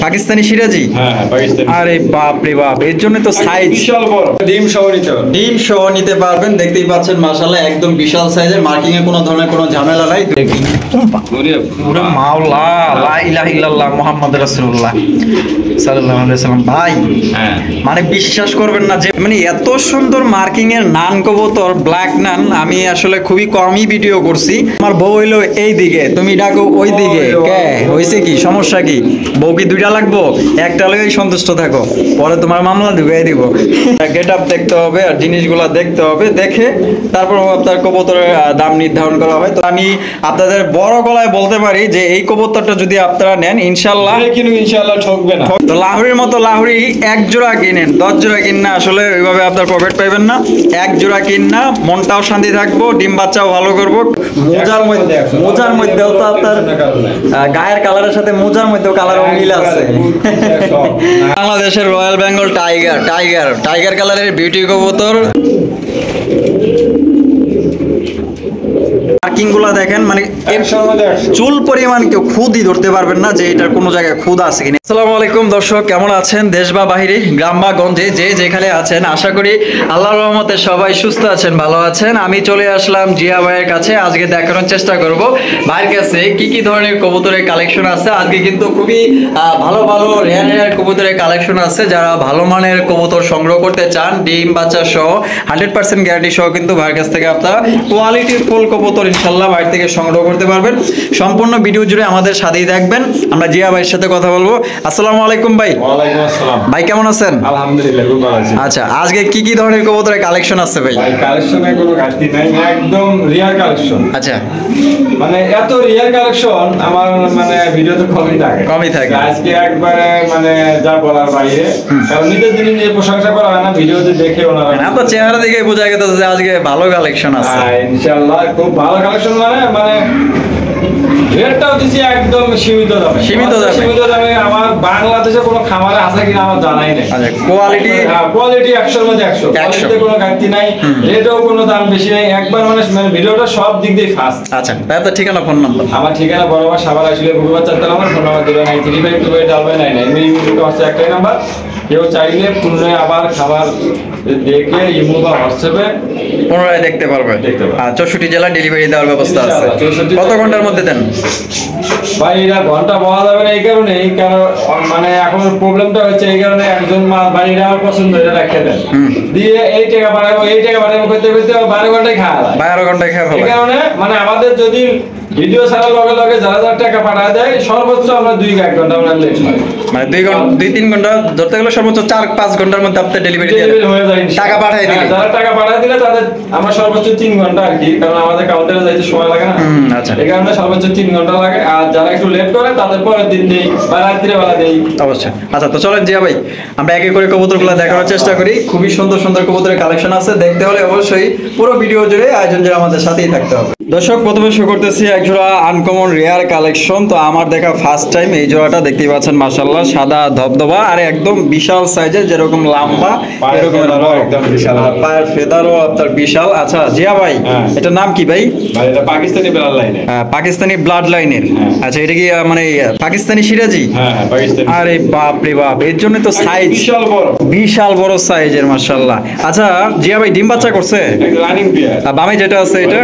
পাকিস্তানি সিরাজি। হ্যাঁ হ্যাঁ পাকিস্তানি। আরে বাপ রে বাপ, এর জন্য তো সাইজ বিশাল বড়, ডিম সহ নিতে পারবেন। ডিম সহ নিতে পারবেন। দেখতেই পাচ্ছেন মাশাআল্লাহ একদম বিশাল সাইজের, মার্কিং এ কোনো ধরনের কোনো ঝামেলা নাই। ওরে মাওলা, লা ইলাহা ইল্লাল্লাহ মুহাম্মাদুর রাসূলুল্লাহ সাল্লাল্লাহু আলাইহি ওয়াসাল্লাম। ভাই হ্যাঁ মানে বিশ্বাস করবেন না যে মানে এত সুন্দর মার্কিং এর নান কবুতর, ব্ল্যাক নান, আমি আসলে খুবই কমই ভিডিও করছি। আমার বউ হইলো এই দিকে, তুমি ডাকো ওই দিকে, কে হইছে কি সমস্যা কি? বউ কি দুইটা লাগবো? একটা লইই সন্তুষ্ট থাকো, পরে তোমার মামলা ঢুকাই দিব। গেট আপ দেখতে হবে আর জিনিসগুলা দেখতে হবে, দেখে তারপর আপনার কবুতরের দাম নির্ধারণ করা হয়। তো আমি আপনাদের বড় গলায় বলতে পারি যে এই কবুতরটা যদি আপনারা নেন ইনশাল্লাহ কিন্তু ইনশাআল্লাহ ঠকবে না। তো লাহোরির মতো লাহোরি এক জোড়া কিনেন, 10 জোড়া কিনা আসলে ওইভাবে আপনার প্রফিট পাইবেন না। এক জোড়া কিনা মনটাও শান্তি থাকবো, ডিম বাচ্চাও ভালো করবো। মোজার মধ্যেও তো আপনার গায়ের কালারের সাথে মোজার মধ্যেও কালার মিল আছে। বাংলাদেশের রয়্যাল বেঙ্গল টাইগার, টাইগার কালারের বিউটি কবুতর। মার্কিং গুলা দেখেন, মানে চুল পরিমাণ কেউ খুদই ধরতে পারবেন না যে এটার কোনো জায়গায় খুদ আছে কিনা। আসসালামু আলাইকুম দর্শক, কেমন আছেন? দেশ বা বাহিরে, গ্রাম বা গঞ্জে, যে যেখানে আছেন, আশা করি আল্লাহর রহমতে সবাই সুস্থ আছেন, ভালো আছেন। আমি চলে আসলাম জিয়া ভাইয়ের কাছে, আজকে দেখানোর চেষ্টা করব ভাইয়ের কাছে কি কি ধরনের কবুতরের কালেকশন আছে। আজকে কিন্তু খুবই ভালো ভালো রেয়ার কবুতরের কালেকশন আছে। যারা ভালো মানের কবুতর সংগ্রহ করতে চান, ডিম বাচ্চা সহ 100% গ্যারান্টি সহ কিন্তু ভাইয়ের কাছ থেকে আপনারা কোয়ালিটির ফুল কবুতর ইনশাল্লাহ বাইরে থেকে সংগ্রহ করতে পারবেন। সম্পূর্ণ ভিডিও জুড়ে আমাদের সাথেই থাকবেন। আমরা জিয়া ভাইয়ের সাথে কথা বলবো। আসসালামু আলাইকুম ভাই। ওয়ালাইকুম আসসালাম। ভাই কেমন আছেন? আলহামদুলিল্লাহ খুব ভালো আছি। আচ্ছা, আজকে কি কি ধরনের কবুতরের কালেকশন আছে ভাই? ভাই কালেকশনে কোনো ঘাটতি নাই, একদম রিয়ার কালেকশন। আচ্ছা, মানে এত রিয়ার কালেকশন আমার মানে ভিডিওতে কমই থাকে। আজকে একবারে মানে যা বলার বাইরে, কারণ নিজের জিনিস নিয়ে প্রশংসা করা হয় না, ভিডিওতে দেখে ওনারা আপনার চেহারা দেখে বোঝা গেছে যে আজকে ভালো কালেকশন আছে। ইনশাআল্লাহ খুব ভালো কালেকশন। মানে রেটটাও দিছি একদম সীমিত দামে। আমার বাংলাদেশে কোনো খামারে আছে কিনা আমার জানাই নেই। আচ্ছা, কোয়ালিটি 100 এর মধ্যে 100, কোয়ালিটিতে কোনো ঘাটতি নাই, রেটও কোনো দাম বেশি নাই, একবার মানে ভিডিওটা সব দিক দিয়ে ফাস্ট। আচ্ছা ভাই, আপনার ঠিকানা, ফোন নাম্বার? আমার ঠিকানা বরাবর সাভার আসলে বুকুবা চারতলা, আমার ফোন নাম্বার 093529999। এমনি ইউটিউবে আছে একটাই নাম্বার, কেউ চাইলে পুনরায় আবার খাবার দেখে ইমো বা হোয়াটসঅ্যাপে পুনরায় দেখতে পারবে। 64 জেলা ডেলিভারি দেওয়ার ব্যবস্থা আছে। কত ঘন্টার মধ্যে দেন ভাই? এরা ঘন্টা বলা যাবে না, এই কারণেই, কারণ মানে এখন প্রবলেমটা হচ্ছে এই কারণে, একজন মাল ভাই এটা আমার পছন্দ, এটা রেখে দেন, দিয়ে এই টাকা বাড়াবো করতে করতে 12 ঘন্টায় খাওয়া যায়, 12 ঘন্টায় খাওয়া। এই কারণে মানে আমাদের যদি ভিডিও ছাড়ার লগে লগে যারা যারা টাকা পাঠায় দেয়, সর্বোচ্চ আমরা 2-1 ঘন্টা আমরা লেট হয়, মানে 2-3 ঘন্টা ধরতে গেলে সর্বোচ্চ 4-5 ঘন্টার মধ্যে আপনার ডেলিভারি হয়ে যায়। টাকা পাঠায় দিলে, যারা টাকা পাঠায় দিলে তাদের আমরা সর্বোচ্চ 3 ঘন্টা আর কি, কারণ আমাদের কাউন্টারে যাইতে সময় লাগে না। আচ্ছা, এই কারণে সর্বোচ্চ 3 ঘন্টা লাগে। আর যারা একটু লেট করে তাদের পরের দিন দেই বা রাত্রে বেলা দেই। অবশ্যই। আচ্ছা, তো চলেন জিয়া ভাই আমরা একে করে কবুতরগুলো দেখানোর চেষ্টা করি। খুবই সুন্দর সুন্দর কবুতরের কালেকশন আছে, দেখতে হলে অবশ্যই পুরো ভিডিও জুড়ে আয়োজন জুড়ে আমাদের সাথেই থাকতে হবে। দর্শক, প্রথমে শুরু করতেছি এক জোড়া আনকমন রেয়ার কালেকশন। তো আমার দেখা ফার্স্ট টাইম এই জোড়াটা, দেখতেই পাচ্ছেন মাশাআল্লাহ, সাদা ধবধবা আর একদম বিশাল সাইজের, যেরকম লম্বা এরকম একদম বিশাল, পায়ের ফেদারও আপনার বিশাল। আচ্ছা জিয়া ভাই, এটার নাম কি ভাই? ভাই এটা পাকিস্তানি ব্লাড লাইনের। পাকিস্তানি ব্লাড লাইনের। আচ্ছা, এটা কি মানে পাকিস্তানি সিরাজি? হ্যাঁ হ্যাঁ পাকিস্তানি। আরে বাপ রে বাপ, এর জন্য তো সাইজ বিশাল বড় সাইজের মাশাআল্লাহ। আচ্ছা জিয়া ভাই, ডিম বাচ্চা করছে? Running pair. বামে যেটা আছে এটা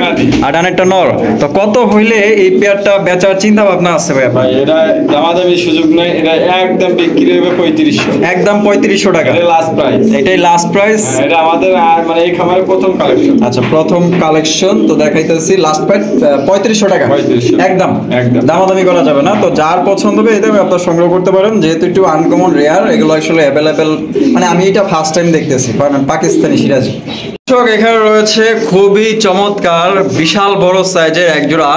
আর ডানেরটা নর। তো কত হইলে এই পেয়ারটা বেচার চিন্তা ভাবনা আছে ভাই? ভাই এটা দামাদামি সুযোগ নাই, এটা একদম বিক্রি হবে 3500, একদম 3500 টাকা। এটা লাস্ট প্রাইস, এটাই লাস্ট প্রাইস। এটা আমাদের মানে এই খামারের প্রথম কালেকশন। আচ্ছা, প্রথম কালেকশন তো দেখাইতেছি, লাস্ট প্রাইস 3500 টাকা। 3500 একদম দামাদামি করা যাবে না। তো যার পছন্দ হবে এটা আপনারা সংগ্রহ করতে পারেন, যেহেতু একটু আনকমন রেয়ার, এগুলো আসলে অ্যাভেলেবেল। মানে আমি এটা ফার্স্ট টাইম দেখতেছি পাকিস্তানি সিরাজি। এখানে রয়েছে খুবই চমৎকার বিশাল বড় সাইজের একজোড়া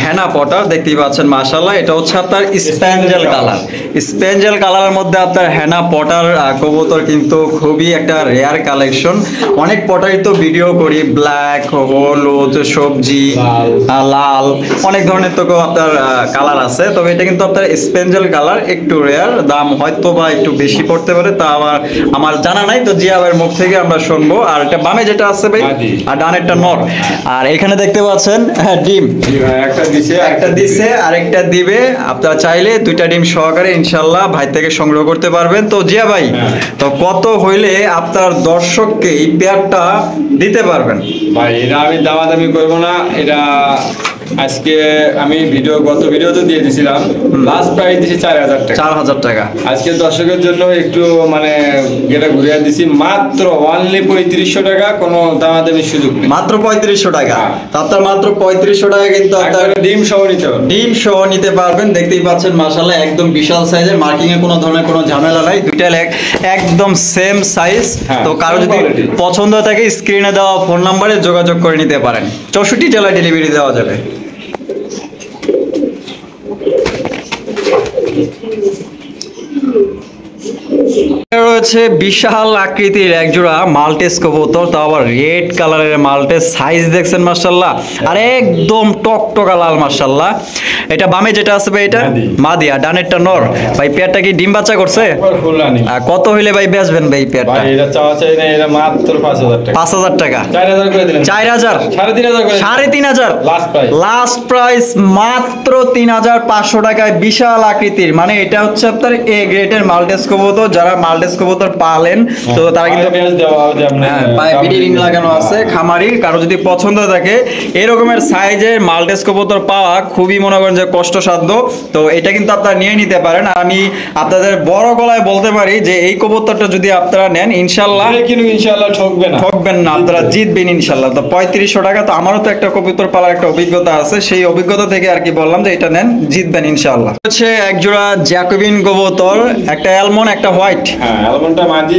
হেনা পটার, দেখতেই পাচ্ছেন মাশাআল্লাহ। এটা হচ্ছে আপনার স্প্যাঞ্জেল কালার, স্প্যাঞ্জেল কালারের মধ্যে আপনার হেনা পটার কবুতর কিন্তু খুবই একটা রেয়ার কালেকশন। অনেক পটারই তো ভিডিও করি, ব্ল্যাক, হলুদ, সবজি, লাল, অনেক ধরনের তো আপনার কালার আছে। তবে এটা কিন্তু আপনার স্প্যাঞ্জেল কালার, একটু রেয়ার, দাম হয়তো বা একটু বেশি পড়তে পারে, তা আমার জানা নাই। তো জিয়া ভাইয়ের মুখ থেকে আমরা শুনবো। আর এটা বামে যেটা আছে ভাই, আর ডানেরটা নর। আর এখানে দেখতে দেখতে পাচ্ছেন ডিম একটা দিছে একটা দিছে আরেকটা দিবে, আপনারা চাইলে দুইটা ডিম সহকারে ইনশাল্লাহ ভাই থেকে সংগ্রহ করতে পারবেন। তো জিয়া ভাই, তো কত হইলে আপনার দর্শককে এই পেয়ারটা দিতে পারবেন? ভাই এটা আমি দামাদামি করবো না, এটা আজকে আমি গত ভিডিওতে দিয়ে দিছিলাম, লাস্ট প্রাইস দিছি 4000 টাকা। 4000 টাকা আজকে দর্শকের জন্য একটু মানে এটা ঘুরিয়ে দিছি মাত্র অনলি 3500 টাকা, কোনো দামাদামির সুযোগ নেই, মাত্র 3500 টাকা। তো আপনার মাত্র 3500 টাকা কিন্তু আপনার একবারে ডিম সহ নিতে হবে। ডিম সহ নিতে পারবেন। দেখতেই পাচ্ছেন মাশাআল্লাহ একদম বিশাল সাইজের, মার্কিং এ কোনো ধরনের কোনো ঝামেলা নাই, দুইটা একদম সেম সাইজ। হ্যাঁ, তো কারো যদি quality। পছন্দ থাকে স্ক্রিনে দেওয়া ফোন নম্বরে যোগাযোগ করে নিতে পারেন, 64 জেলায় ডেলিভারি দেওয়া যাবে। রয়েছে বিশাল আকৃতির একজোড়া মাল্টেস কবুতর, তাও আবার রেড কালারের মাল্টেস, সাইজ দেখছেন মাশাআল্লাহ, আর একদম টকটকা লাল মাশাআল্লাহ। এটা বামে যেটা আছে ভাই এটা মাদি, আর ডানেরটা নর। ভাই পেয়ারটা কি ডিম বাচ্চা করছে? Full running. আর কত হইলে ভাই বেচবেন ভাই পেয়ারটা? ভাই এটা চাওয়া চাই না, এটা মাত্র 5000 টাকা। 5000 টাকা, 4000 করে দিলেন। 4000, 3500 করে 3500 লাস্ট প্রাইস। লাস্ট প্রাইস মাত্র 3500 টাকায় বিশাল আকৃতির, মানে এটা হচ্ছে আপনার এ গ্রেডের মাল্টেস কবুতর। যারা মাল্টেস কবুতর পালেন তো তারা কিন্তু পায়ে বিডি রিং লাগানো আছে খামারি, কারো যদি পছন্দ থাকে এরকমের সাইজের মাল্টেস কবুতর পাওয়া খুবই মনে করেন যে কষ্টসাধ্য। তো এটা কিন্তু আপনারা নিয়ে নিতে পারেন। আমি আপনাদের বড় গলায় বলতে পারি যে এই কবুতরটা যদি আপনারা নেন ইনশাল্লাহ ঠকবেন না, আপনারা জিতবেন ইনশাল্লাহ। তো 3500 টাকা। তো আমারও তো একটা কবুতর পালার একটা অভিজ্ঞতা আছে, সেই অভিজ্ঞতা থেকে আর কি বললাম যে এটা নেন, জিতবেন ইনশাল্লাহ। হচ্ছে একজোড়া জ্যাকোবিন কবুতর, একটা অ্যালমন একটা হোয়াইট। হ্যাঁ, অ্যালমনটা মাদি,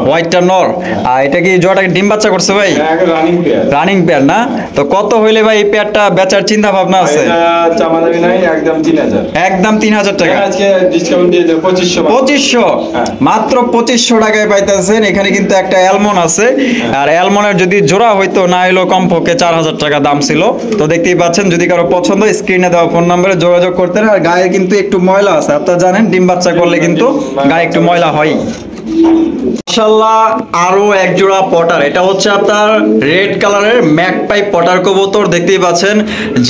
হোয়াইটটা নর। আর এটা কি জোড়াটা ডিম বাচ্চা করছে ভাই? Running pair. রানিং পেয়ার না? তো কত হইলে ভাই এই পেয়ারটা বেচার চিন্তা ভাবনা আছে? এটা চামাদামি নাই, একদম 3000। একদম 3000 টাকা। আজকে ডিসকাউন্ট দিয়ে দেব 2500। 2500, মাত্র 2500 টাকায় পাইতেছেন। এখানে কিন্তু একটা অ্যালমন আছে, আর অ্যালমনের যদি জোড়া হইতো না হইলো কমপক্ষে 4000 টাকা দাম ছিল। তো দেখতেই পাচ্ছেন, যদি কারো পছন্দ স্ক্রিনে দেওয়া ফোন নম্বরে যোগাযোগ করতেন। আর গায়ে কিন্তু একটু ময়লা আছে, আপনারা জানেন ডিম বাচ্চা করলে কিন্তু গায়ে একটু ময়লা হয়। মাশাআল্লাহ আরো এক জোড়া পটার, এটা হচ্ছে আপনার রেড কালারের ম্যাকপাই পটার কবুতর। দেখতেই পাচ্ছেন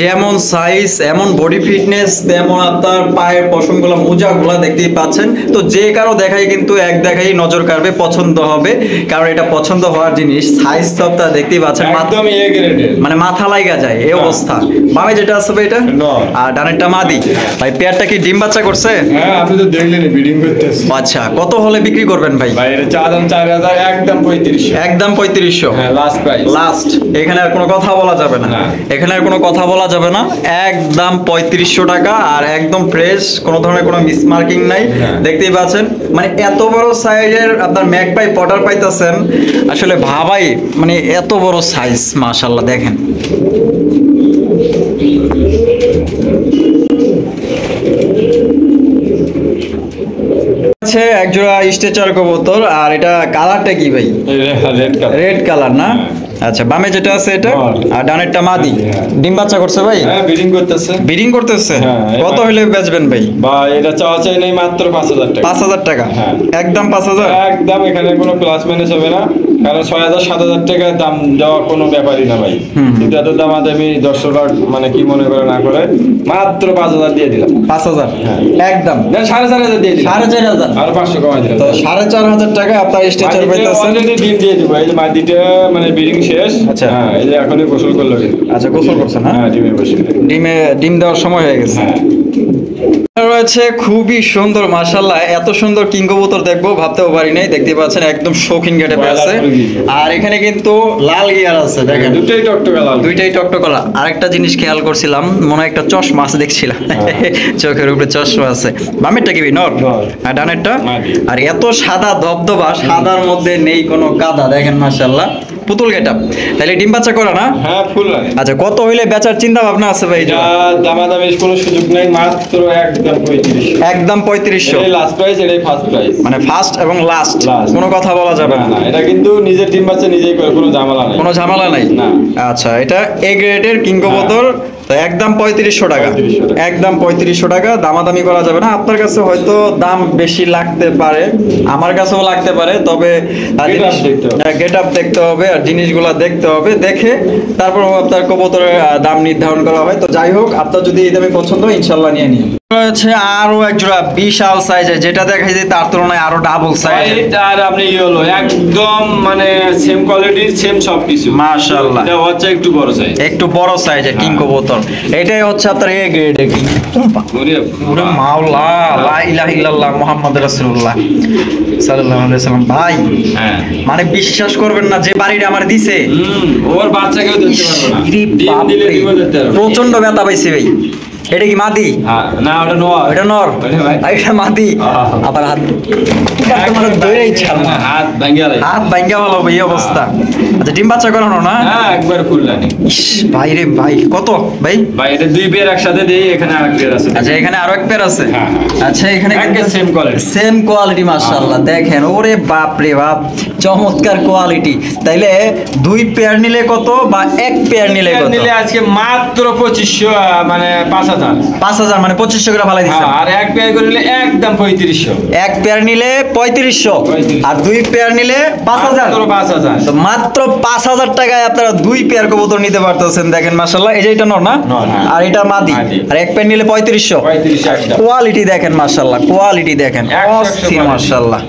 যেমন সাইজ এমন বডি ফিটনেস, তেমন আপনার পায়ের পশমগুলো মোজাগুলো দেখতেই পাচ্ছেন। তো যে কারো দেখাই কিন্তু এক দেখাই নজর কাড়বে, পছন্দ হবে, কারণ এটা পছন্দ হওয়ার জিনিস। সাইজ তো আপনারা দেখতেই পাচ্ছেন, একদম এ গ্রেডের, মানে মাথা লাগা যায় এই অবস্থা। বামে যেটা আছে এটা আর ডানেরটা মাদি। ভাই পেয়ারটা কি ডিম বাচ্চা করছে? হ্যাঁ, আপনি তো দেখলেন ব্রিডিং করতেছে। আচ্ছা, কত হলে বিক্রি করবেন ভাই? ভাই এটা চালান 4000, একদম 3500। একদম 3500। হ্যাঁ, লাস্ট প্রাইস। লাস্ট, এখানে আর কোনো কথা বলা যাবে না, এখানে আর কোনো কথা বলা যাবে না। একদম 3500 টাকা, আর একদম ফ্রেশ, কোনো ধরনের কোনো মিসমার্কিং নাই। দেখতেই পাচ্ছেন, মানে এত বড় সাইজের আপনার ম্যাকপাই পটার পাইতেছেন, আসলে ভাবাই, মানে এত বড় সাইজ মাশাআল্লাহ। দেখেন একজোড়া স্ট্রেচার কবুতর, আর এটা কালারটা কি ভাই? Red colour. রেড কালার না? আচ্ছা, বামে যেটা আছে এটা, আর ডানেরটা মাদি। ডিম বাচ্চা করছে ভাই? হ্যাঁ, ব্রিডিং করতেছে। ব্রিডিং করতেছে? কত হলে বেচবেন ভাই? ভাই এটা চাওয়া চাই নাই, মাত্র 5000 টাকা। 5000 টাকা? একদম 5000। একদম, এখানে কোনো প্লাস মাইনাস হবে না, কারণ 6000-7000 টাকা দাম দেওয়া কোনো ব্যাপারই না ভাই। কিন্তু এত দাম আমি দর্শকরা মানে কি মনে করে না করে মাত্র 5000 দিয়ে দিলাম। 5000 একদম না, 4500 দিয়ে দিলাম। 4500 আর 500 কমাই দিলাম। তো 4500 টাকা আপনার স্ট্রেচার পাইতেছেন। অলরেডি ডিম দিয়ে দিব, এই যে মাদিটা মানে ব্রিডিং শেষ। আচ্ছা, হ্যাঁ, এই যে এখনই গোসল করলো কিন্তু। আচ্ছা, গোসল করছে না? হ্যাঁ, ডিমে বসে ডিম দেওয়ার সময় হয়ে গেছে। রয়েছে খুবই সুন্দর মাশাআল্লাহ, এত সুন্দর কিং কবুতর দেখবো ভাবতেও পারি নাই। দেখতে পাচ্ছেন একদম শৌখিন গেটআপে আছে, আর এখানে কিন্তু লাল গিয়ার আছে। দেখেন দুটোই টকটকা লাল, দুইটাই টকটকা। আরেকটা জিনিস খেয়াল করছিলাম, মনে হয় একটা চশমা আছে দেখছিলাম, চোখের উপরে চশমা আছে। বামেরটা কি নর, আর ডানেরটা? আর এত সাদা ধবধবা, সাদার মধ্যে নেই কোনো কাদা। দেখেন মাশাআল্লাহ, পুতুল গেটআপ। তাহলে ডিম বাচ্চা করা না? হ্যাঁ, ফুল রানি। আচ্ছা, কত হইলে বেচার চিন্তা ভাবনা আছে ভাই? এটা দামাদামির কোনো সুযোগ নাই, মাত্র একদম 3500। একদম 3500। এই লাস্ট প্রাইস, এটাই ফার্স্ট প্রাইস, মানে ফার্স্ট এবং লাস্ট, কোনো কথা বলা যাবে না। এটা কিন্তু নিজের ডিম বাচ্চা নিজেই করে, কোনো ঝামেলা নাই, কোনো ঝামেলা নাই। না। আচ্ছা, এটা এ গ্রেডের কিং কবুতর। তো তো একদম 3500 টাকা, একদম 3500 টাকা, দামাদামি করা যাবে না। আপনার কাছে হয়তো দাম বেশি লাগতে পারে, আমার কাছেও লাগতে পারে, তবে গেট আপ দেখতে হবে আর জিনিসগুলো দেখতে হবে, দেখে তারপর আপনার কবুতরের দাম নির্ধারণ করা হয়। তো যাই হোক, আপনার যদি এই দামে পছন্দ হয় ইনশাল্লাহ নিয়ে নিন। রয়েছে আরো এক জোড়া বিশাল সাইজের, যেটা দেখাই যায় তার তুলনায় আরো ডাবল সাইজ। আর আপনি কি হলো একদম মানে সেম কোয়ালিটির সেম সবকিছু, মাশাআল্লাহ। এটা হচ্ছে একটু বড় সাইজ, একটু বড় সাইজের কিং কবুতর, এটাই হচ্ছে আপনার এ গ্রেডের কিং। ওরে মাওলা, লা ইলাহা ইল্লাল্লাহ মুহাম্মাদুর রাসূলুল্লাহ সাল্লাল্লাহু আলাইহি ওয়াসাল্লাম। ভাই হ্যাঁ মানে বিশ্বাস করবেন না, যে বাড়িটা আমার দিছে ওর বাচ্চাকেও দিতে পারবো না, ইরে ডিম দিলে বাপরে, ডিমও দিতে পারবো না। প্রচন্ড ব্যথা পাইছে ভাই। এটা কি মাদি? হ্যাঁ, না ওটা নর, এটা নর, ওটা ভাই। আর এটা মাদি। আবার হাত তোমার ধরেই ছাড় না, হাত ভাঙে গেল, হাত ভাঙ্গা ভালো এই অবস্থা। আচ্ছা ডিম বাচ্চা করানো না? হ্যাঁ একবার খুললানি। ইস ভাই রে ভাই, কত ভাই? ভাই এটা দুই পেয়ার একসাথে দেই, এখানে আরেক পেয়ার আছে। আচ্ছা এখানে আরো এক পেয়ার আছে। হ্যাঁ, হ্যাঁ। আচ্ছা এখানে একদম সেম কোয়ালিটি, সেম কোয়ালিটি, মাশাআল্লাহ। দেখেন ওরে বাপ রে বাপ, চমৎকার কোয়ালিটি। তাইলে দুই পেয়ার নিলে কত, বা এক পেয়ার নিলে কত? নিলে আজকে মাত্র 2500, মানে 5000। 5000 মানে 2500 করে ফালাই দিচ্ছেন। আর এক পেয়ার করে নিলে একদম 3500। এক পেয়ার নিলে 3500, আর দুই পেয়ার নিলে 5000। মাত্র 5000। তো মাত্র 5000 টাকায় আপনারা দুই পেয়ার কবুতর নিতে পারতেছেন। দেখেন মাশাআল্লাহ, এই যে এটা নর না, নর, হ্যাঁ। আর এটা মাদি, মাদি। আর এক পেয়ার নিলে 3500। 3500 একদম। কোয়ালিটি দেখেন মাশাআল্লাহ, কোয়ালিটি দেখেন, 100 অস্থির quality। মাশাআল্লাহ।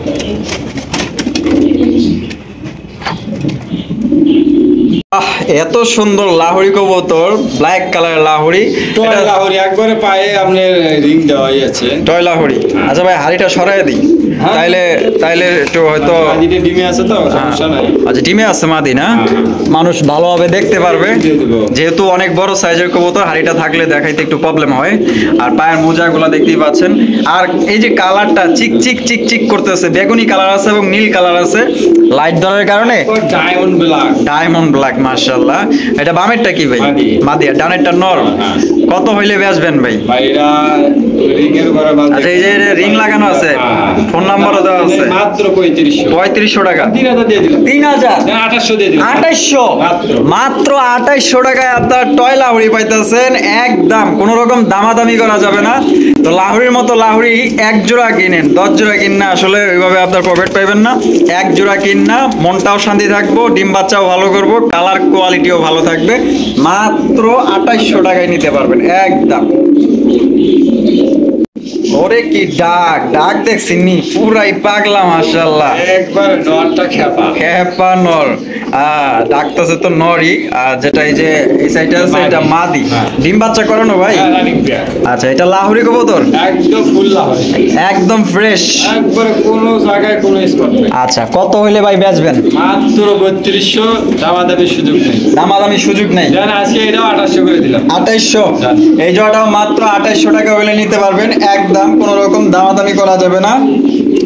এত সুন্দর লাহোরি কবুতর, black colour Lahori, toy Lahori একবারে পায়ে আপনার রিং দেওয়াই আছে। টয় লাহোরি। আচ্ছা ভাই হাড়িটা সরাই দিই, হ্যাঁ। তাইলে একটু হয়তো। মাদিটা ডিমে আছে তো সমস্যা নাই। আচ্ছা টিমে আছে মাদি না, মানুষ ভালোভাবে দেখতে পারবে, দিয়ে দেবো। যেহেতু অনেক বড় সাইজের কবুতর, হাড়িটা থাকলে দেখাইতে একটু প্রবলেম হয়। আর পায়ের মোজাগুলো দেখতেই পাচ্ছেন, আর এই যে কালারটা চিক চিক চিক চিক করতেছে, বেগুনি কালার আছে এবং নীল কালার আছে লাইট দেওয়ার কারণে, ডায়মন্ড ব্ল্যাক। ডায়মন্ড ব্ল্যাক মাশাআল্লাহ। এটা বামেরটা কি ভাই? মাদি। মাদি, আর ডানেরটা নর। হ্যাঁ। কত হইলে বেচবেন ভাই? ভাইরা রিং এর ঘরে বাঁধে। আচ্ছা এই যে রিং লাগানো আছে, ফোন নাম্বারও দেওয়া আছে। মাত্র 3500। 3500 টাকা, 3000 দিয়ে দিলাম। 3000, 2800 দিয়ে দিলাম। 2800, মাত্র। মাত্র 2800 টাকায় আপনার টয় লাহুড়ি পাইতেছেন। একদম কোনো রকম দামাদামি করা যাবে না। তো লাহুড়ির মতো লাহুড়ি এক জোড়া কিনেন, 10 জোড়া কিনা আসলে ওইভাবে আপনার প্রফিট পাইবেন না। এক জোড়া কিনা মনটাও শান্তি থাকবো, ডিম বাচ্চাও ভালো করবো, কালার কোয়ালিটিও ভালো থাকবে। মাত্র 2800 টাকায় নিতে পারবেন একদম। ওরে কি ডাক ডাক দেখছি নি, পুরাই পাগলা মাশাআল্লাহ। একবার নটটা খেপা। খেপা নর, ডাকতেছে তো নরই, আর যেটা এই যে এই সাইডে আছে এটা মাদি। হ্যাঁ। ডিম বাচ্চা করানো ভাই? Running pair. আচ্ছা এটা লাহোরি কবুতর, একদম ফুল লাহোরি, একদম ফ্রেশ। একবারে কোনো জায়গায় কোনো স্পট নেই। আচ্ছা কত হইলে ভাই বেচবেন? মাত্র 3200, দামাদামির সুযোগ নেই। দামাদামি সুযোগ নেই। জান আজকে এটাও 2800 করে দিলাম। 2800, যান। এই জোড়াটাও মাত্র 2800 টাকা হইলে নিতে পারবেন একদম, কোনো রকম দামাদামি করা যাবে না।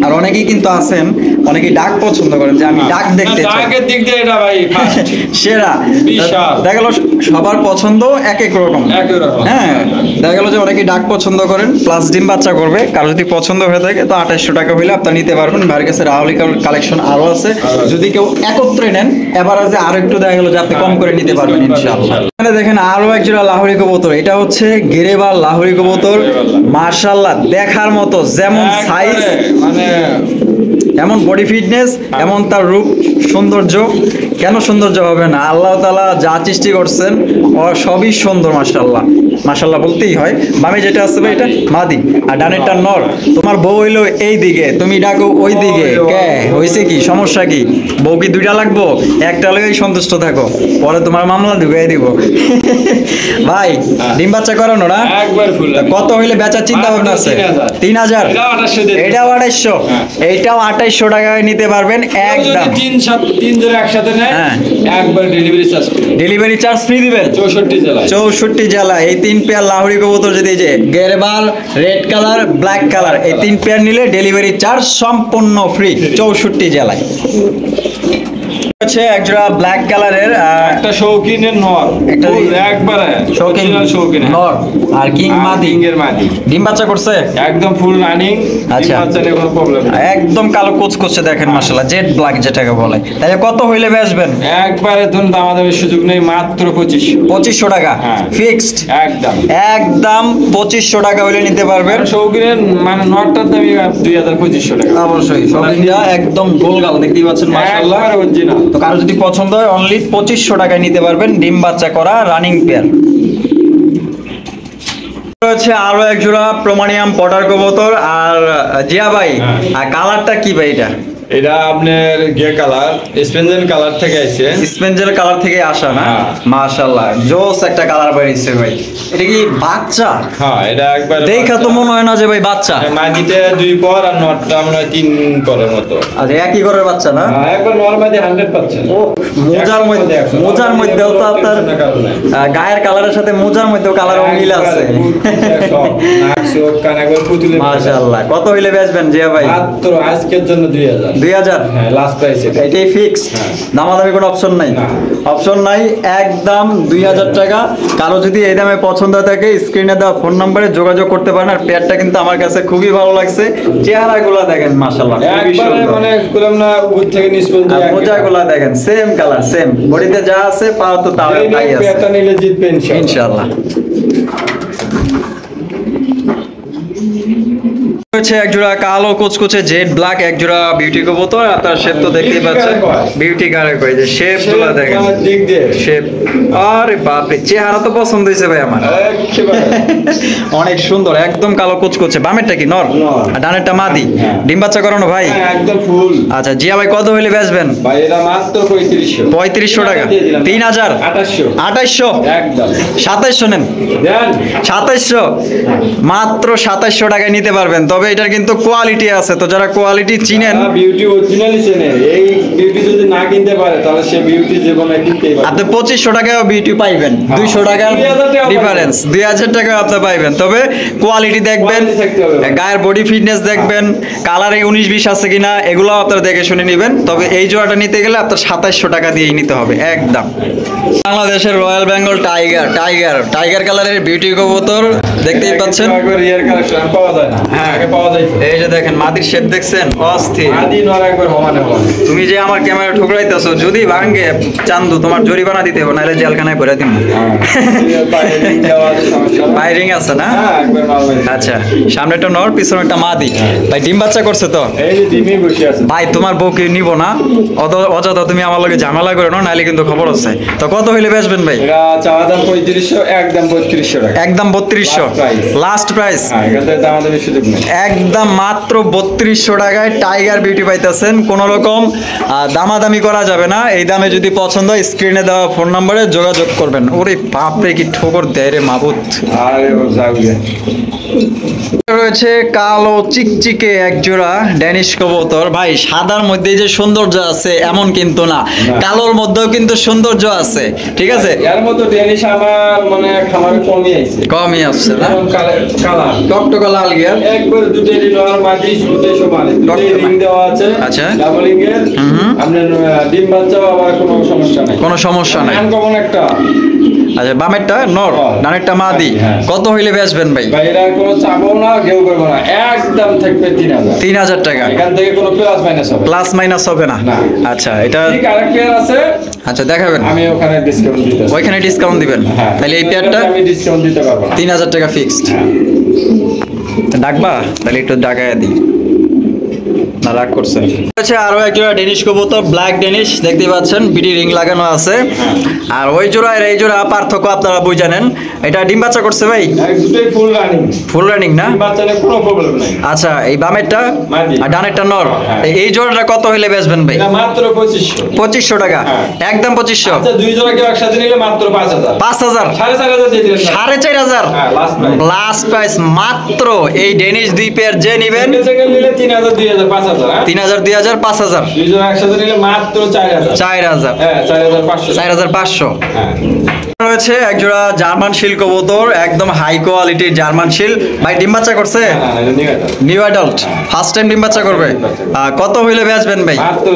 আর অনেকেই কিন্তু আছেন, অনেকেই ডাক পছন্দ করেন, যে আমি ডাক দেখতে চাই। ডাকের দিক দিয়ে এটা ভাই ফার্স্ট। সেরা বিশাল। দেখা গেল সবার পছন্দ এক এক রকম। একই রকম। হ্যাঁ দেখা গেল যে অনেকেই ডাক পছন্দ করেন, প্লাস ডিম বাচ্চা করবে। কারো যদি পছন্দ হয়ে থাকে তো 2800 টাকা হইলে আপনি নিতে পারবেন। ভাইয়ের কাছে রাহুলি কালেকশন আরো আছে, যদি কেউ একত্রে নেন এবার আছে আরো একটু দেখা গেল যে আপনি কম করে নিতে পারবেন ইনশাআল্লাহ। এখানে দেখেন আরো এক জোড়া লাহোরি কবুতর, এটা হচ্ছে গেরেবাল লাহোরি কবুতর। মাশাআল্লাহ দেখার মতো, যেমন সাইজ মানে এমন বডি ফিটনেস, এমন তার রূপ সৌন্দর্য। কেন সৌন্দর্য হবে না? আল্লাহ তাআলা যা সৃষ্টি করছেন ও সবই সুন্দর মাশাআল্লাহ। মাশাআল্লাহ বলতেই হয়। বামে যেটা আছে ভাই এটা মাদি, আর ডানেরটা নর। তোমার বউ হইলো এই দিকে, তুমি ডাকো ওই দিকে, কে হইছে কি সমস্যা কি? বউ কি দুইটা লাগবো? একটা লইই সন্তুষ্ট থাকো, পরে তোমার মামলা ঢুকাই দিব। ভাই ডিম বাচ্চা করানো না? একবার ফুল। কত হইলে বেচার চিন্তা ভাবনা আছে? 3000। 3000, এটাও 2800, এইটাও 2800 টাকায় নিতে পারবেন একদম। 3 জোড়া একসাথে নেয়, হ্যাঁ। একবার delivery charge free. Delivery charge free দিবেন 64 জেলায়। 64 জেলা। এই 3 পেয়ার লাহোরি কবুতর যদি এই যে গেরবাল, রেড কালার, ব্ল্যাক কালার, এই 3 পেয়ার নিলে ডেলিভারি চার্জ সম্পূর্ণ ফ্রি 64 জেলায়। হচ্ছে একজোড়া ব্ল্যাক কালারের একটা শৌখিনের নর, একটা একবারে শৌখিন শৌখিন নর আর কিং মাদি, কিংয়ের মাদি, ডিম বাচ্চা করছে একদম ফুল রানিং। আচ্ছা। বাচ্চা নিয়ে কোনো প্রবলেম নেই, একদম কালো কুচকুচে দেখেন মাশাআল্লাহ, জেড ব্ল্যাক যেটাকে বলে। তাহলে কত হইলে বেচবেন? একবারে ধরুন দামাদামির সুযোগ নেই, মাত্র 2500। 2500 টাকা হ্যাঁ। ফিক্সড, একদম একদম 2500 টাকা হইলে নিতে পারবেন। শৌখিনের মানে নটটার দামই 2500 টাকা। অবশ্যই শৌখিনটা একদম গোলগাল দেখতেই পাচ্ছেন মাশাআল্লাহ। একবারে অরিজিনাল। তো কারো যদি পছন্দ হয় অনলি 2500 টাকায় নিতে পারবেন, ডিম বাচ্চা করা রানিং পেয়ার। হচ্ছে আরো এক জোড়া প্রোমানিয়াম পটার কবুতর। আর জিয়া ভাই, আর কালারটা কি ভাই? এটা এটা আপনার গে কালার, স্পেঞ্জেল কালার থেকে আইছে। স্পেঞ্জেল কালার থেকে আসা না? হ্যাঁ। মাশাআল্লাহ জোস একটা কালার বেরিয়েছে ভাই। এটা কি বাচ্চা? হ্যাঁ, এটা একবার দেখা তো মনে হয় না যে ভাই বাচ্চা। মাদিতে 2 পর আর নটটা মনে হয় 3 পরের মতো। আচ্ছা, একই ঘরের বাচ্চা না? হ্যাঁ, একবার নরমাদি 100%। ও মোজার মধ্যে, মোজার মধ্যেও তো আপনার গায়ের কালারের সাথে মোজার মধ্যেও কালার মিল আছে। নাক চোখ কান একবার পুতুলের মতো। মাশাআল্লাহ। কত হইলে বেচবেন জিয়া ভাই? মাত্র আজকের জন্য 2000। 2000? হ্যাঁ, লাস্ট প্রাইস এটা। এটাই ফিক্সড, হ্যাঁ। দামাদামি কোনো অপশন নাই? না। অপশন নাই, একদম 2000 টাকা। কারো যদি এই দামে পছন্দ থাকে স্ক্রিনে দেওয়া ফোন নম্বরে যোগাযোগ করতে পারেন। আর পেয়ারটা কিন্তু আমার কাছে খুবই ভালো লাগছে, চেহারাগুলো দেখেন মাশাআল্লাহ খুবই একবারে সুন্দর। মানে বললাম না, উপর থেকে নিচ পর্যন্ত আর একই মোজাগুলো দেখেন সেম কালার, সেম বডিতে যা আছে পাও তো তাও কালার। তাই এই আছে পেয়ারটা নিলে জিতবে ইনশাআল্লাহ। ইনশাআল্লাহ। হচ্ছে এক জোড়া কালো কুচকুচে জেড ব্ল্যাক এক জোড়া বিউটি কবুতর। আপনার শেপ তো দেখতেই পাচ্ছেন, বিউটি কালার করে যে শেপ গুলো দেখেন, দিক দিয়ে শেপ। আরে বাপরে, চেহারা তো পছন্দ হয়েছে ভাই আমার, একেবারে অনেক সুন্দর, একদম কালো কুচকুচে। বামেরটা কি নর? নর। আর ডানেরটা মাদি? হ্যাঁ। ডিম বাচ্চা করানো ভাই? হ্যাঁ, একদম ফুল। আচ্ছা জিয়া ভাই, কত হইলে বেচবেন? ভাই এটা মাত্র 3500। 3500 টাকা? 3000? 2800। 2800? একদম 2700 নেন। দেন 2700? মাত্র 2700 টাকায় নিতে পারবেন। তবে এটার কিন্তু কোয়ালিটি আছে, তো যারা কোয়ালিটি চিনেন, বিউটি অরিজিনালি চেনে। এই বিউটি যদি না কিনতে পারে তাহলে সে বিউটি জীবনে কিনতেই পারে। আপনি 2500 টাকায় বিউটি পাইবেন, 200 টাকার 2000 টাকা ডিফারেন্স, 2000 টাকা আপনি পাইবেন। তবে কোয়ালিটি দেখবেন, Quality থাকতে হবে। গায়ের বডি ফিটনেস দেখবেন, কালারে 19-20 আছে কিনা এগুলো আপনারা দেখে শুনে নেবেন। তবে এই জোড়াটা নিতে গেলে আপনার 2700 টাকা দিয়েই নিতে হবে একদম। বাংলাদেশের রয়্যাল বেঙ্গল টাইগার কালারের বিউটি কবুতর দেখতেই পাচ্ছেন। একবার রিয়ার কালেকশন পাওয়া যায় না। হ্যাঁ। আগে পাওয়া যায়। এই যে দেখেন মাদির শেপ দেখছেন, অস্থির। আদি নর একবার সমানে সমানে। তুমি যে আমার ক্যামেরা ঠুকরাইতেছো, যদি ভাঙে চান্দু তোমার জরিমানা দিতে হবে, নাহলে জেলখানায় ভরে দিব। বাইরিং আছে না? হ্যাঁ, একবার মাল ভাই। আচ্ছা, সামনে একটা নর, পিছনে একটা মাদি। ভাই ডিম বাচ্চা করছে তো? এই যে ডিমে বসে আছে। ভাই তোমার বউকে নিব না, অযথা তুমি আমার লগে ঝামেলা করে নাও, নাহলে কিন্তু খবর আছে। তো কত হইলে বেচবেন ভাই? এটা চাওয়া দাম 3500, একদম 3200 টাকা। একদম 3200 Last price। Last price. হ্যাঁ, এখানে দামাদামি সুযোগ নেই। একদম মাত্র 3200 টাকায় টাইগার বিউটি পাইতেছেন। কোনো রকম দামাদামি করা যাবে না। এই দামে যদি পছন্দ হয় স্ক্রিনে দেওয়া ফোন নম্বরে যোগাযোগ করবেন। ওরে বাপরে কি ঠোকর দেয় রে মাবুত। আরে ও যাও গিয়ে। রয়েছে কালো চিকচিকে এক জোড়া ড্যানিশ কবুতর। ভাই সাদার মধ্যে যে সৌন্দর্য আছে এমন কিন্তু না, কালোর মধ্যেও কিন্তু সৌন্দর্য আছে, ঠিক আছে? এর মতো ডেনিশ আমার মানে খামারে কমই আইছে। কমই আসছে না? এরকম কালার টকটকা লাল গিয়ার। একবার দুটেরই নর মাটি দুটোই সমান। দুটোই রিং দেওয়া আছে। আচ্ছা। ডাবল রিং এর। আপনার ডিম বাচ্চাও আবার কোনো সমস্যা নাই। কোনো সমস্যা নাই। আনকমন একটা। আচ্ছা, বামেরটা নর, ডানেরটা মাদি। হ্যাঁ। কত হইলে বেচবেন ভাই? ভাই এরা কোনো চাবো না, কেউ করবো না, একদম থাকবে 3000। 3000 টাকা? এখান থেকে কোনো প্লাস মাইনাস হবে প্লাস মাইনাস হবে না? না। আচ্ছা, এটা ঠিক আরেক পেয়ার আছে, আচ্ছা দেখাবেন, আমি ওখানে ডিসকাউন্ট দিতে পারবো। ওইখানে ডিসকাউন্ট দিবেন। হ্যাঁ, তাহলে এই পেয়ারটা আমি ডিসকাউন্ট দিতে পারবো না। 3000 টাকা ফিক্সড। ডাকবা? তাহলে একটু ডাকায় দিই, না রাগ করছেন। আচ্ছা, আরো এক জোড়া ডেনিশ কবুতর, ব্ল্যাক ডেনিশ দেখতেই পাচ্ছেন, বিডি রিং লাগানো আছে। আর ওই জোড়া আর এই জোড়া পার্থক্য আপনারা বুঝে জানেন। এটা ডিম বাচ্চা করছে ভাই? দুটোই ফুল রানিং। ফুল রানিং না? বাচ্চাদের কোনো প্রবলেম নাই। আচ্ছা, এই বামেরটা মাদি। আর ডানেরটা নর। হ্যাঁ। এই জোড়াটা কত হইলে বেচবেন ভাই? এটা মাত্র 2500। 2500 টাকা? হ্যাঁ। একদম 2500? আচ্ছা, দুই জোড়া কেউ একসাথে নিলে মাত্র 5000। 5000? 4500 দিয়ে দিলেন না? 4500? হ্যাঁ, লাস্ট প্রাইস। লাস্ট প্রাইস মাত্র। এই ডেনিশ দ্বীপের যে নিবেন সিঙ্গেল নিলে 3000 দিয়ে 2000 5000 হ্যাঁ 3000 2000 5000 দুইজন একসাথে নিলে মাত্র 4000 4000 হ্যাঁ 4500 4500 হ্যাঁ রয়েছে একজোড়া জার্মান শিল কবুতর, একদম হাই কোয়ালিটির জার্মান শিল। ভাই ডিম বাচ্চা করছে? হ্যাঁ এটা নিয়ে গেল নিউ অ্যাডাল্ট ফার্স্ট টাইম ডিম বাচ্চা করবে। কত হইলে বেচবেন ভাই? মাত্র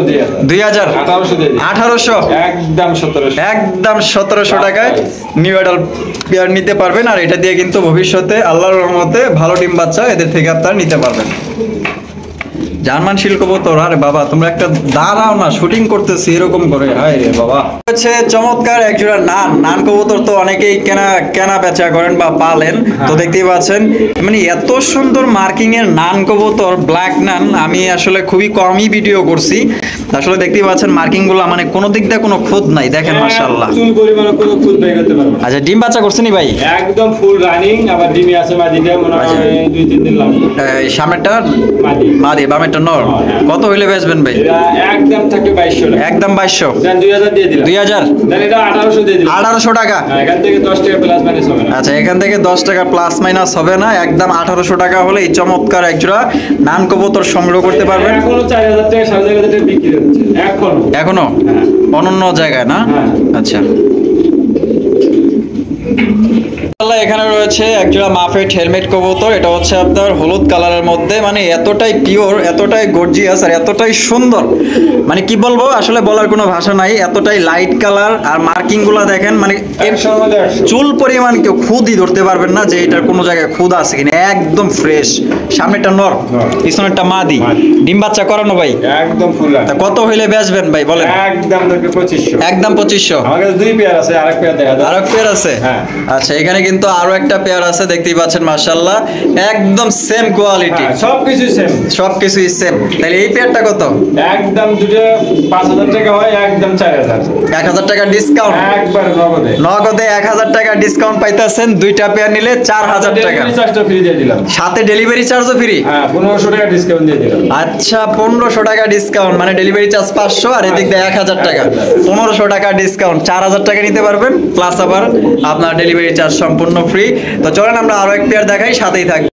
2000 1800 দিয়ে দিই 1800 একদম 1700 একদম 1700 টাকায় নিউ অ্যাডাল্ট পেয়ার নিতে পারবেন। আর এটা দিয়ে কিন্তু ভবিষ্যতে আল্লাহর রহমতে ভালো ডিম বাচ্চা এদের থেকে আপনারা নিতে পারবেন। জার্মান শিল কবুতর, আরে বাবা তোমরা একটা দাঁড়াও না, শুটিং করতেছি এরকম করে, হায় রে বাবা। হচ্ছে চমৎকার একজোড়া নান কবুতর তো অনেকেই কেনা বেচা করেন বা পালেন, তো দেখতেই পাচ্ছেন মানে এত সুন্দর মার্কিং এর নান কবুতর, ব্ল্যাক নান, আমি আসলে খুবই কমই ভিডিও করছি। আসলে দেখতেই পাচ্ছেন মার্কিং গুলো মানে কোনো দিক দিয়ে কোনো খুঁত নাই, দেখেন মাশাআল্লাহ। চুল পরিমাণে কোনো খুদ বের করতে পারবে না। আচ্ছা ডিম বাচ্চা করছেন ভাই? একদম ফুল রানিং, আবার ডিমে আছে মাদিটা মনে হয় 2-3 দিন লাগবে। সামনেরটা মাদি, বামেরটা নর। কত হইলে বেচবেন ভাই? এটা একদম থাকে 2200 টাকা। একদম 2200 দেন 2000 দিয়ে দিলাম। 2000 দেন এটা 1800 দিয়ে দিলাম। 1800 টাকা। এখান থেকে 10 টাকা প্লাস মাইনাস হবে না। আচ্ছা এখান থেকে 10 টাকা প্লাস মাইনাস হবে না, একদম 1800 টাকা হলে এই চমৎকার একজোড়া নান কবুতর সংগ্রহ করতে পারবেন। এখনো 4000 টাকা 4500 টাকা বিক্রি হচ্ছে এখনো হ্যাঁ। অনন্য জায়গায় না? হ্যাঁ। আচ্ছা এখানে রয়েছে একজোড়া মাফেট হেলমেট কবুতর, এটা হচ্ছে আপনার হলুদ কালারের মধ্যে, মানে এতটাই পিওর, এতটাই গর্জিয়াস আর এতটাই সুন্দর, মানে কি বলবো আসলে বলার কোনো ভাষা নাই। এতটাই লাইট কালার আর মার্কিং গুলা দেখেন, মানে চুল পরিমাণ কেউ খুদই ধরতে পারবেন না যে এটার কোনো জায়গায় খুদ আছে কিনা, একদম ফ্রেশ। সামনেরটা নর, পিছনেরটা মাদি, ডিম বাচ্চা করানো ভাই। একদম ফুল তা কত হইলে বেচবেন ভাই বলেন? একদম 2500। একদম 2500। আমার কাছে দুই পেয়ার আছে, আরেক পেয়ার দেখা দাও। আরেক পেয়ার আছে? হ্যাঁ। আচ্ছা এখানে কিন্তু আরো একটা পেয়ার আছে, দেখতেই পাচ্ছেন মাশাআল্লাহ, একদম সেম কোয়ালিটি, সবকিছু সেম, সবকিছুই সেম। তাহলে এই পেয়ারটা কত? একদম দুটো 5000 টাকা হয়, একদম 4000। 1000 টাকা ডিসকাউন্ট, একবার নগদে। নগদে 1000 টাকা ডিসকাউন্ট পাইতেছেন, দুইটা পেয়ার নিলে 4000 টাকা, ডেলিভারি চার্জটা ফ্রি দিয়ে দিলাম। সাথে ডেলিভারি চার্জও ফ্রি। হ্যাঁ 1500 টাকা ডিসকাউন্ট দিয়ে দিলাম। আচ্ছা 1500 টাকা ডিসকাউন্ট, মানে ডেলিভারি চার্জ 500 আর এদিক দিয়ে 1000 টাকা, 1500 টাকা ডিসকাউন্ট, 4000 টাকা নিতে পারবেন, প্লাস আবার আপনার ডেলিভারি চার্জ সম্পূর্ণ ফ্রি। তো চলেন আমরা আরো এক পেয়ার দেখাই, সাথেই থাকবে।